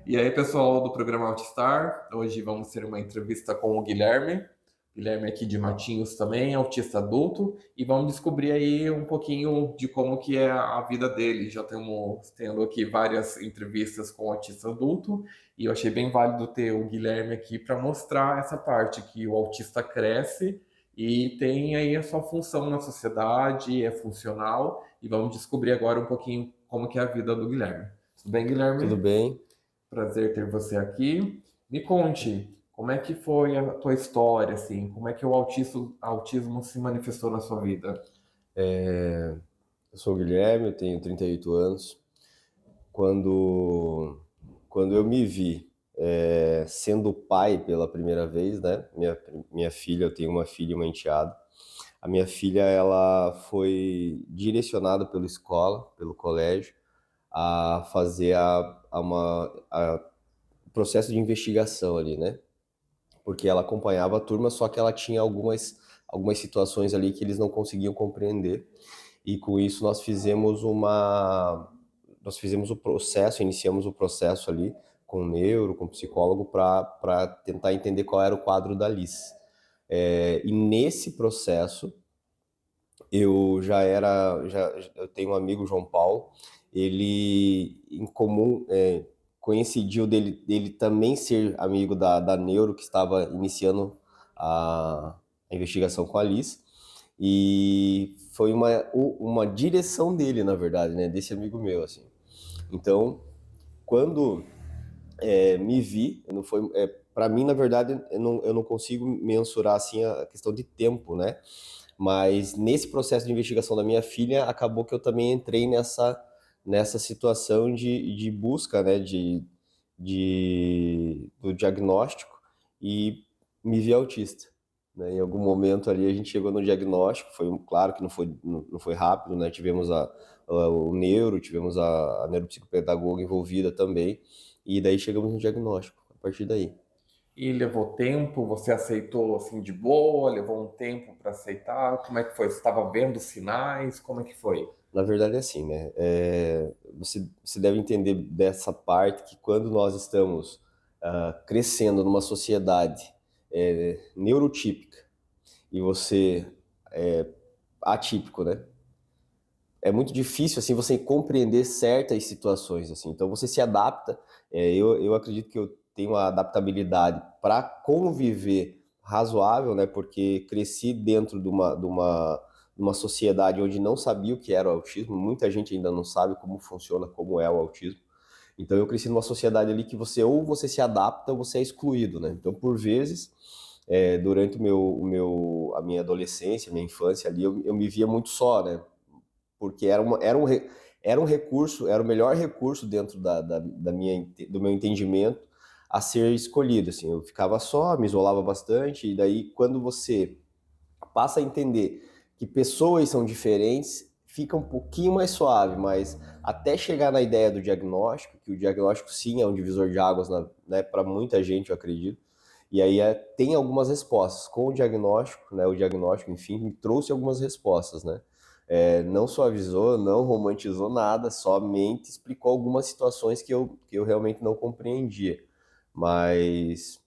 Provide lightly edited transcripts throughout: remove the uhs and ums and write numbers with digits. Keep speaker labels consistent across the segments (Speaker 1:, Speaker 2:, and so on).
Speaker 1: E aí, pessoal do programa Altistar, hoje vamos ter uma entrevista com o Guilherme. Guilherme aqui de Matinhos também, autista adulto, e vamos descobrir aí um pouquinho de como que é a vida dele. Já estamos tendo aqui várias entrevistas com o autista adulto, e eu achei bem válido ter o Guilherme aqui para mostrar essa parte que o autista cresce e tem aí a sua função na sociedade, é funcional, e vamos descobrir agora um pouquinho como que é a vida do Guilherme. Tudo bem,
Speaker 2: Tudo
Speaker 1: Guilherme?
Speaker 2: bem?
Speaker 1: Prazer ter você aqui. Me conte, como é que foi a tua história, assim? Como é que o autismo se manifestou na sua vida?
Speaker 2: Eu sou o Guilherme, eu tenho 38 anos. Quando, quando eu me vi sendo pai pela primeira vez, né? Minha filha, eu tenho uma filha e uma enteada. A minha filha, ela foi direcionada pela escola, pelo colégio, a fazer processo de investigação ali, né? Porque ela acompanhava a turma, só que ela tinha algumas situações ali que eles não conseguiam compreender. E com isso nós fizemos o processo, iniciamos o processo ali com o neuro, com o psicólogo, para tentar entender qual era o quadro da Liz. E nesse processo, eu tenho um amigo, João Paulo, ele em comum coincidiu dele também ser amigo da Neuro, que estava iniciando a investigação com a Liz, e foi uma direção dele, na verdade, né, desse amigo meu, assim. Então, quando me vi, não foi, para mim, na verdade, eu não consigo mensurar assim a questão de tempo, né? Mas nesse processo de investigação da minha filha, acabou que eu também entrei nessa situação de busca, né, do diagnóstico, e me vi autista, né? Em algum momento ali a gente chegou no diagnóstico, claro que não foi rápido, né? Tivemos o neuro, tivemos a neuropsicopedagoga envolvida também, e daí chegamos no diagnóstico, a partir daí.
Speaker 1: E levou tempo? Você aceitou assim de boa? Levou um tempo para aceitar? Como é que foi? Você estava vendo sinais? Como é que foi?
Speaker 2: Na verdade é assim, né? Você deve entender dessa parte que quando nós estamos crescendo numa sociedade neurotípica e você é atípico, né? É muito difícil assim você compreender certas situações assim. Então você se adapta. Eu acredito que eu tenho uma adaptabilidade para conviver razoável, né? Porque cresci dentro de uma sociedade onde não sabia o que era o autismo. Muita gente ainda não sabe como funciona, como é o autismo. Então eu cresci numa sociedade ali que você se adapta ou você é excluído, né? Então por vezes durante a minha adolescência, minha infância ali, eu me via muito só, né? Porque era um recurso, era o melhor recurso dentro do meu entendimento a ser escolhido, assim. Eu ficava só, me isolava bastante, e daí quando você passa a entender que pessoas são diferentes, fica um pouquinho mais suave, mas até chegar na ideia do diagnóstico, que o diagnóstico sim é um divisor de águas, né, para muita gente, eu acredito. E aí tem algumas respostas. Com o diagnóstico, enfim, me trouxe algumas respostas, né? Não suavizou, não romantizou nada, somente explicou algumas situações que eu realmente não compreendia. Mas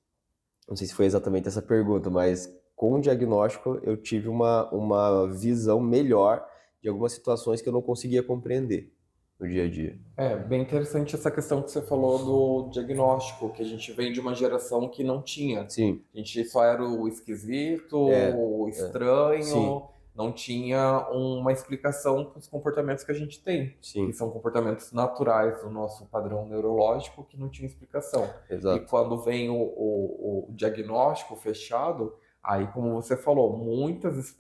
Speaker 2: não sei se foi exatamente essa pergunta, mas com o diagnóstico eu tive uma visão melhor de algumas situações que eu não conseguia compreender no dia a dia.
Speaker 1: É bem interessante essa questão que você falou do diagnóstico, que a gente vem de uma geração que não tinha.
Speaker 2: Sim,
Speaker 1: A gente só era o esquisito, o
Speaker 2: sim,
Speaker 1: estranho, não tinha uma explicação para os comportamentos que a gente tem, que
Speaker 2: sim,
Speaker 1: são comportamentos naturais do nosso padrão neurológico que não tinha explicação. E
Speaker 2: exato.
Speaker 1: quando vem o diagnóstico fechado, aí, como você falou, muitas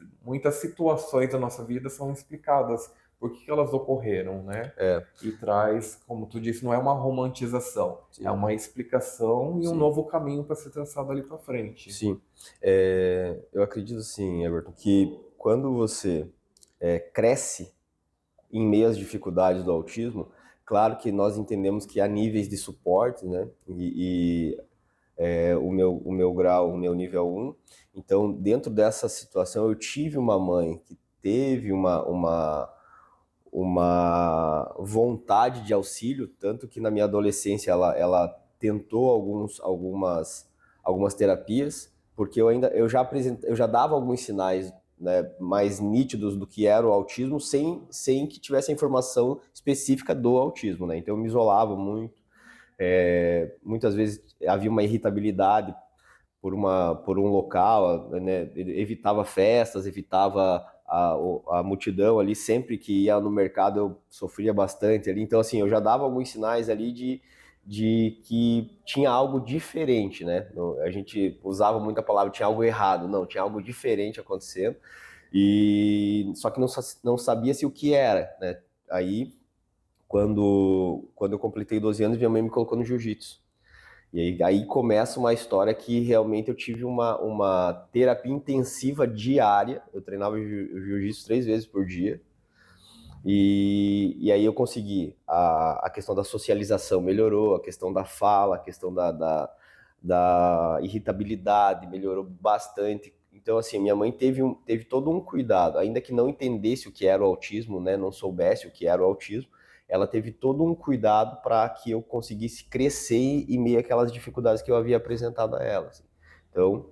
Speaker 1: situações da nossa vida são explicadas. Por que que elas ocorreram, né?
Speaker 2: É,
Speaker 1: E traz, como tu disse, não é uma romantização, é
Speaker 2: sim,
Speaker 1: uma explicação e um
Speaker 2: sim,
Speaker 1: novo caminho para ser traçado ali para frente.
Speaker 2: sim. Eu acredito assim, Everton, que quando você cresce em meio às dificuldades do autismo, claro que nós entendemos que há níveis de suporte, né? O meu grau, o meu nível 1. Então, dentro dessa situação, eu tive uma mãe que teve uma vontade de auxílio, tanto que na minha adolescência ela tentou algumas terapias, porque eu já dava alguns sinais, né, mais nítidos do que era o autismo, sem que tivesse a informação específica do autismo, né? Então eu me isolava muito, muitas vezes havia uma irritabilidade por um local, né? Evitava festas, evitava a multidão ali, sempre que ia no mercado eu sofria bastante ali, então assim, eu já dava alguns sinais ali de que tinha algo diferente, né? A gente usava muito a palavra tinha algo errado, não, tinha algo diferente acontecendo, e só que não sabia se o que era, né? Aí, quando eu completei 12 anos, minha mãe me colocou no jiu-jitsu. E aí começa uma história que realmente eu tive uma terapia intensiva diária. Eu treinava jiu-jitsu 3 vezes por dia. E aí eu consegui. A questão da socialização melhorou, a questão da fala, a questão da irritabilidade melhorou bastante. Então, assim, minha mãe teve todo um cuidado, ainda que não entendesse o que era o autismo, né, não soubesse o que era o autismo, ela teve todo um cuidado para que eu conseguisse crescer em meio àquelas dificuldades que eu havia apresentado a ela. Assim. Então,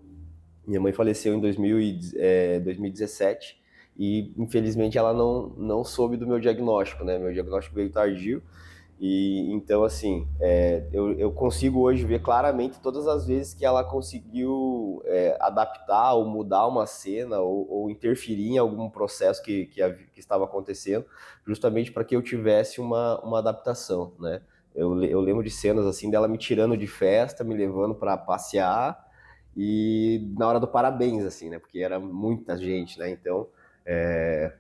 Speaker 2: minha mãe faleceu em 2017 e, infelizmente, ela não soube do meu diagnóstico, né? Meu diagnóstico veio tardio e, então, assim, eu consigo hoje ver claramente todas as vezes que ela conseguiu adaptar ou mudar uma cena ou interferir em algum processo que estava acontecendo, justamente para que eu tivesse uma adaptação, né? Eu lembro de cenas assim dela me tirando de festa, me levando para passear e na hora do parabéns, assim, né? Porque era muita gente, né? Então,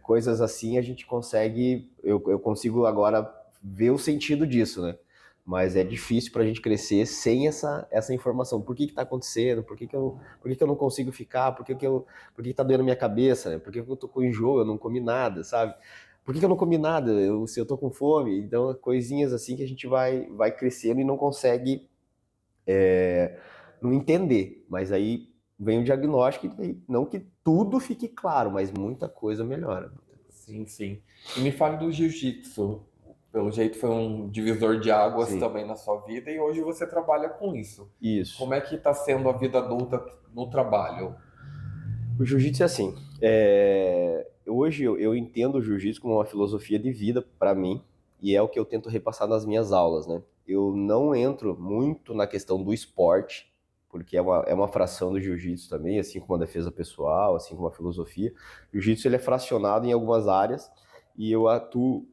Speaker 2: coisas assim a gente consegue, eu consigo agora ver o sentido disso, né? Mas é difícil para a gente crescer sem essa informação. Por que está acontecendo? Por que eu não consigo ficar? Por que tá doendo minha cabeça? Né? Por que eu tô com enjoo? Eu não comi nada, sabe? Por que eu não comi nada? Se eu tô com fome? Então, coisinhas assim que a gente vai crescendo e não consegue não entender. Mas aí vem o diagnóstico e não que tudo fique claro, mas muita coisa melhora.
Speaker 1: Sim, sim. E me fale do jiu-jitsu. Pelo jeito foi um divisor de águas
Speaker 2: Sim,
Speaker 1: também na sua vida e hoje você trabalha com isso.
Speaker 2: isso.
Speaker 1: Como é que está sendo a vida adulta no trabalho?
Speaker 2: O jiu-jitsu é assim. Hoje eu entendo o jiu-jitsu como uma filosofia de vida para mim e é o que eu tento repassar nas minhas aulas, né? Eu não entro muito na questão do esporte, porque é uma fração do jiu-jitsu também, assim como a defesa pessoal, assim como a filosofia. O jiu-jitsu ele é fracionado em algumas áreas e eu atuo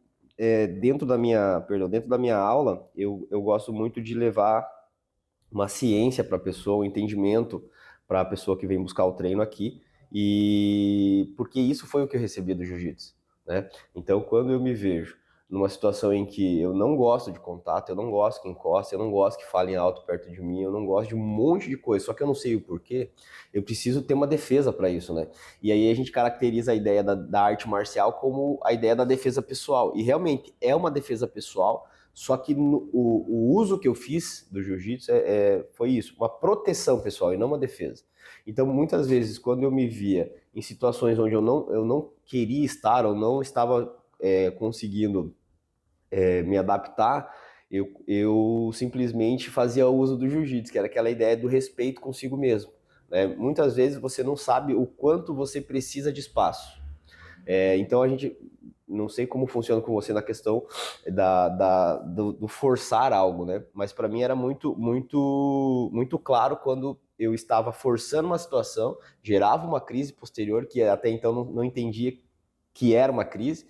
Speaker 2: dentro da minha aula, eu gosto muito de levar uma ciência para a pessoa, um entendimento para a pessoa que vem buscar o treino aqui, e porque isso foi o que eu recebi do jiu-jitsu, né? Então, quando eu me vejo numa situação em que eu não gosto de contato, eu não gosto que encoste, eu não gosto que falem alto perto de mim, eu não gosto de um monte de coisa, só que eu não sei o porquê, eu preciso ter uma defesa para isso, né? E aí a gente caracteriza a ideia da arte marcial como a ideia da defesa pessoal, e realmente é uma defesa pessoal, só que o uso que eu fiz do jiu-jitsu foi isso, uma proteção pessoal e não uma defesa. Então, muitas vezes, quando eu me via em situações onde eu não queria estar ou não estava conseguindo me adaptar, eu simplesmente fazia uso do jiu-jitsu, que era aquela ideia do respeito consigo mesmo. Né? Muitas vezes você não sabe o quanto você precisa de espaço. Então a gente não sei como funciona com você na questão do forçar algo, né? Mas para mim era muito claro quando eu estava forçando uma situação, gerava uma crise posterior que até então não entendia que era uma crise.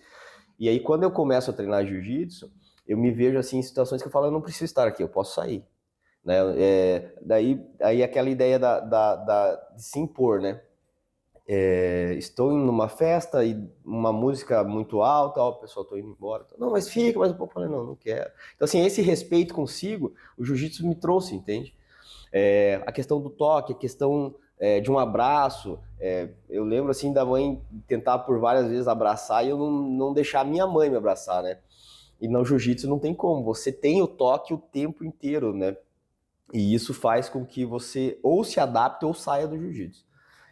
Speaker 2: E aí quando eu começo a treinar jiu-jitsu, eu me vejo assim em situações que eu falo, eu não preciso estar aqui, eu posso sair. Né? Daí aquela ideia de se impor, né? Estou indo numa festa e uma música muito alta, ó, o pessoal estou indo embora. Não, mas fica mais um pouco. Eu falei, não quero. Então, assim, esse respeito consigo, o jiu-jitsu me trouxe, entende? A questão do toque, a questão de um abraço. Eu lembro, assim, da mãe tentar por várias vezes abraçar e eu não deixar a minha mãe me abraçar, né? E no jiu-jitsu não tem como, você tem o toque o tempo inteiro, né? E isso faz com que você ou se adapte ou saia do jiu-jitsu.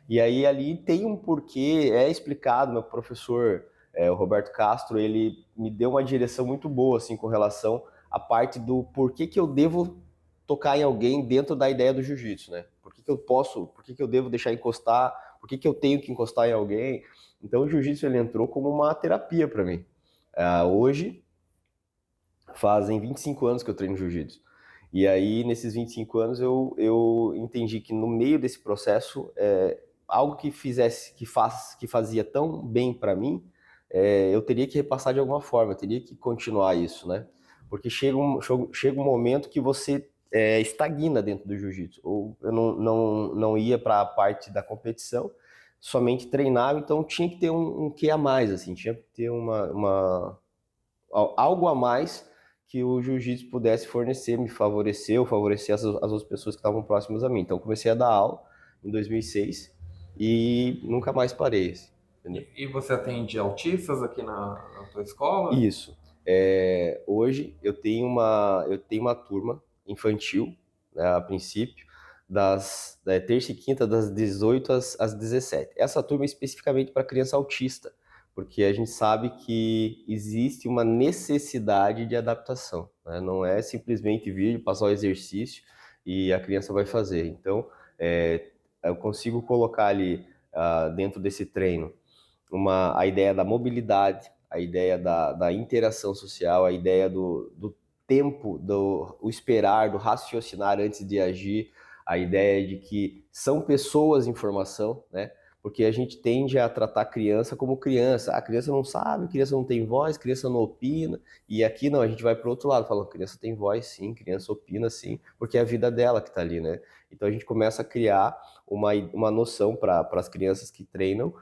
Speaker 2: E aí ali tem um porquê, é explicado, meu professor, o Roberto Castro, ele me deu uma direção muito boa, assim, com relação à parte do porquê que eu devo tocar em alguém dentro da ideia do jiu-jitsu, né? Por que eu posso, por que eu devo deixar encostar, por que eu tenho que encostar em alguém? Então o jiu-jitsu ele entrou como uma terapia para mim. Hoje fazem 25 anos que eu treino jiu-jitsu. E aí, nesses 25 anos, eu entendi que no meio desse processo, algo que fazia tão bem para mim, eu teria que repassar de alguma forma, eu teria que continuar isso, né? Porque chega um momento que você estagna dentro do jiu-jitsu. Ou eu não ia para a parte da competição, somente treinava, então tinha que ter um quê a mais, assim, tinha que ter algo a mais que o jiu-jitsu pudesse fornecer, me favorecer ou favorecer as outras pessoas que estavam próximas a mim. Então comecei a dar aula em 2006 e nunca mais parei. Assim, entendeu?
Speaker 1: E você atende autistas aqui na tua escola?
Speaker 2: Isso. Hoje eu tenho uma turma infantil, né, a princípio, da terça e quinta, das 18 às 17. Essa turma é especificamente para criança autista, porque a gente sabe que existe uma necessidade de adaptação, né? Não é simplesmente vir, passar o exercício e a criança vai fazer. Então, eu consigo colocar ali, dentro desse treino, a ideia da mobilidade, a ideia da interação social, a ideia do tempo, o esperar, do raciocinar antes de agir, a ideia de que são pessoas em formação, né? Porque a gente tende a tratar a criança como criança. A criança não sabe, a criança não tem voz, a criança não opina. E aqui não, a gente vai para o outro lado, falando, criança tem voz sim, criança opina sim, porque é a vida dela que está ali, né? Então a gente começa a criar uma noção para as crianças que treinam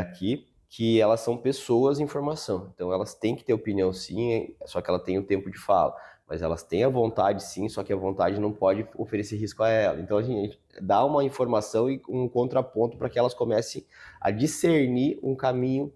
Speaker 2: aqui, que elas são pessoas em formação. Então elas têm que ter opinião sim, só que ela tem o tempo de fala. Mas elas têm a vontade sim, só que a vontade não pode oferecer risco a ela. Então a gente dá uma informação e um contraponto para que elas comecem a discernir um caminho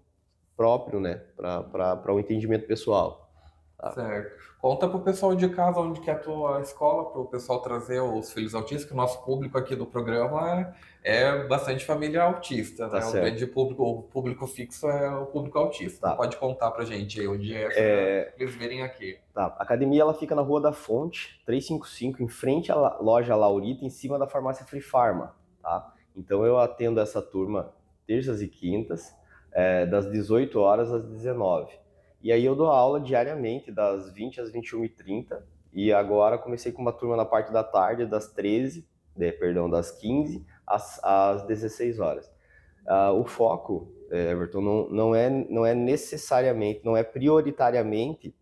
Speaker 2: próprio, né, para o entendimento pessoal. Tá?
Speaker 1: Certo. Conta pro pessoal de casa onde que é a tua escola, para o pessoal trazer os filhos autistas, que o nosso público aqui do programa é bastante família autista,
Speaker 2: Tá
Speaker 1: né? O
Speaker 2: certo.
Speaker 1: grande público, o público fixo é o público autista.
Speaker 2: Tá.
Speaker 1: Então pode contar pra gente aí onde é para eles verem aqui.
Speaker 2: Tá. A academia ela fica na Rua da Fonte, 355, em frente à loja Laurita, em cima da farmácia Free Pharma, tá? Então eu atendo essa turma terças e quintas, das 18 horas às 19. E aí eu dou aula diariamente das 20 às 21h30. E agora comecei com uma turma na parte da tarde, das 15 às 16 horas. O foco, Everton, não é necessariamente, não é prioritariamente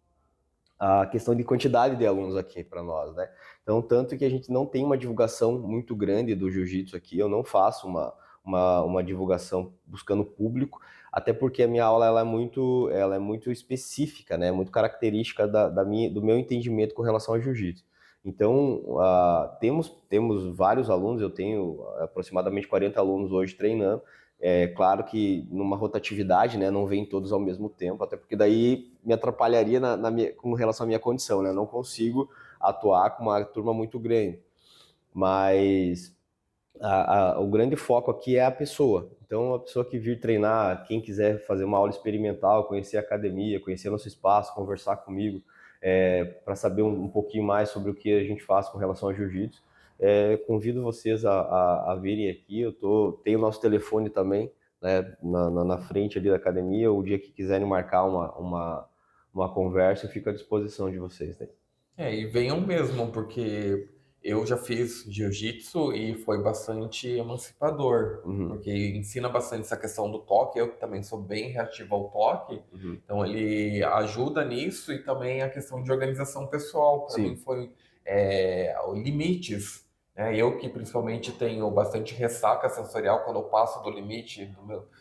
Speaker 2: a questão de quantidade de alunos aqui para nós, né? Então, tanto que a gente não tem uma divulgação muito grande do jiu-jitsu aqui, eu não faço uma divulgação buscando público, até porque a minha aula ela é muito específica, né? Muito característica do meu entendimento com relação ao jiu-jitsu. Então, temos vários alunos, eu tenho aproximadamente 40 alunos hoje treinando. É claro que numa rotatividade, né, não vem todos ao mesmo tempo, até porque daí me atrapalharia com relação à minha condição, né? Eu não consigo atuar com uma turma muito grande. Mas o grande foco aqui é a pessoa. Então, a pessoa que vir treinar, quem quiser fazer uma aula experimental, conhecer a academia, conhecer nosso espaço, conversar comigo, para saber um pouquinho mais sobre o que a gente faz com relação ao jiu-jitsu, convido vocês a virem aqui. Tenho o nosso telefone também, né, na frente ali da academia. O dia que quiserem marcar uma conversa, eu fico à disposição de vocês, né?
Speaker 1: E venham mesmo, porque eu já fiz jiu-jitsu e foi bastante emancipador,
Speaker 2: Uhum,
Speaker 1: porque ensina bastante essa questão do toque. Eu que também sou bem reativo ao toque,
Speaker 2: uhum.
Speaker 1: então ele ajuda nisso, e também a questão de organização pessoal. Para mim
Speaker 2: Sim,
Speaker 1: foi limites, né? Eu que principalmente tenho bastante ressaca sensorial quando eu passo do limite,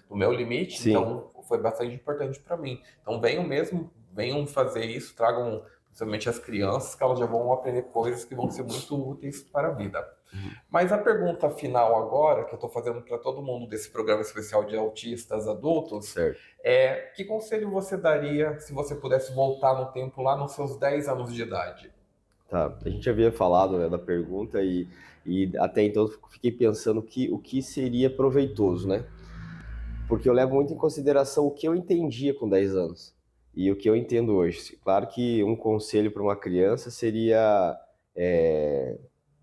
Speaker 1: do meu limite,
Speaker 2: sim.
Speaker 1: então foi bastante importante para mim. Então venham mesmo, venham fazer isso, tragam principalmente as crianças, que elas já vão aprender coisas que vão ser muito úteis para a vida.
Speaker 2: Uhum.
Speaker 1: Mas a pergunta final agora, que eu estou fazendo para todo mundo desse programa especial de autistas adultos,
Speaker 2: Certo.
Speaker 1: é: que conselho você daria se você pudesse voltar no tempo lá nos seus 10 anos de idade?
Speaker 2: Tá, a gente havia falado, né, da pergunta e até então eu fiquei pensando o que seria proveitoso, né? Porque eu levo muito em consideração o que eu entendia com 10 anos e o que eu entendo hoje. Claro que um conselho para uma criança seria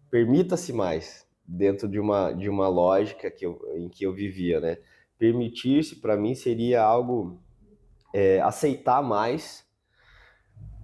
Speaker 2: permita-se mais dentro de uma lógica em que eu vivia, né? Permitir-se, para mim, seria algo, aceitar mais,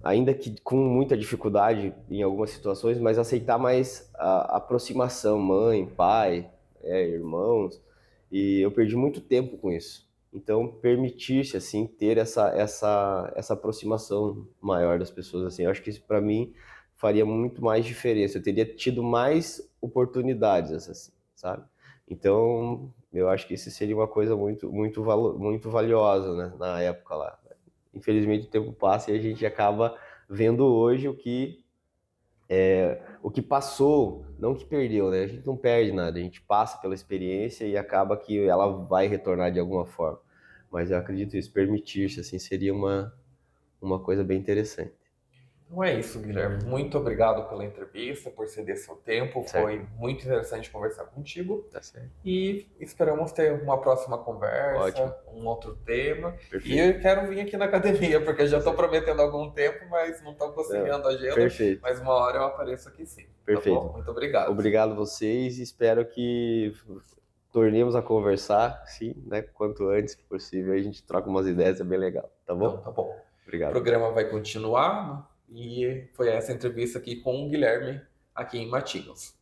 Speaker 2: ainda que com muita dificuldade em algumas situações, mas aceitar mais a aproximação, mãe, pai, irmãos, e eu perdi muito tempo com isso. Então, permitir-se, assim, ter essa aproximação maior das pessoas, assim, eu acho que isso, para mim, faria muito mais diferença. Eu teria tido mais oportunidades, assim, sabe? Então, eu acho que isso seria uma coisa muito valiosa, né, na época lá. Infelizmente, o tempo passa e a gente acaba vendo hoje o que passou, não que perdeu, né? A gente não perde nada, a gente passa pela experiência e acaba que ela vai retornar de alguma forma. Mas eu acredito isso, permitir-se, assim, seria uma coisa bem interessante.
Speaker 1: Então é isso, Guilherme. Muito obrigado pela entrevista, por ceder seu tempo.
Speaker 2: Certo?
Speaker 1: Foi muito interessante conversar contigo.
Speaker 2: Tá certo.
Speaker 1: E esperamos ter uma próxima
Speaker 2: Ótimo,
Speaker 1: conversa, um outro tema. E
Speaker 2: perfeito.
Speaker 1: eu quero vir aqui na academia, porque já
Speaker 2: Tá
Speaker 1: estou
Speaker 2: certo.
Speaker 1: prometendo há algum tempo, mas não estou
Speaker 2: Não,
Speaker 1: conciliando a agenda.
Speaker 2: perfeito,
Speaker 1: Mas uma hora eu apareço aqui sim. Tá bom?
Speaker 2: perfeito.
Speaker 1: Muito obrigado.
Speaker 2: Obrigado a vocês e espero que tornemos a conversar, sim, né? Quanto antes possível, a gente troca umas ideias, é bem legal, tá
Speaker 1: Então,
Speaker 2: bom?
Speaker 1: tá bom. O
Speaker 2: Obrigado.
Speaker 1: programa vai continuar, né? E foi essa entrevista aqui com o Guilherme, aqui em Matinhos.